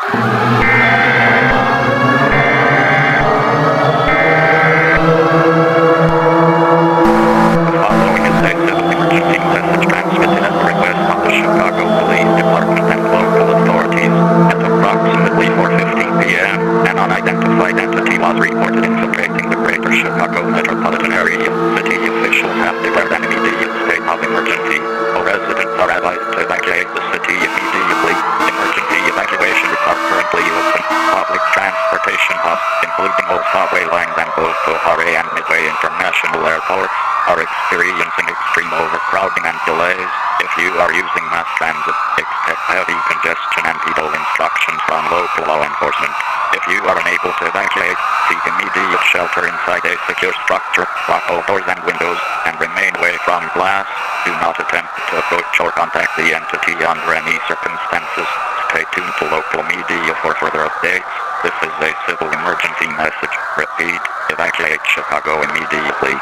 Following is a civil emergency message transmitted at the request of the Chicago Police Department and local authorities. At approximately 4:15 p.m., an unidentified entity was reported infiltrating the greater Chicago metropolitan area. City officials have declared an immediate state of emergency. All residents are advised to evacuate the city immediately. Emergency evacuation routes are currently open. Public transportation hubs, including all subway lines and both O'Hare and Midway International Airports, are experiencing extreme overcrowding and delays. If you are using mass transit, expect heavy congestion and detailed instructions from local law enforcement. If you are unable to evacuate, seek immediate shelter inside a secure structure, lock all doors and windows, and remain away from glass. Do not attempt to approach or contact the entity under any circumstances. Stay tuned to local media for further updates. This is a civil emergency message. Repeat, evacuate Chicago immediately.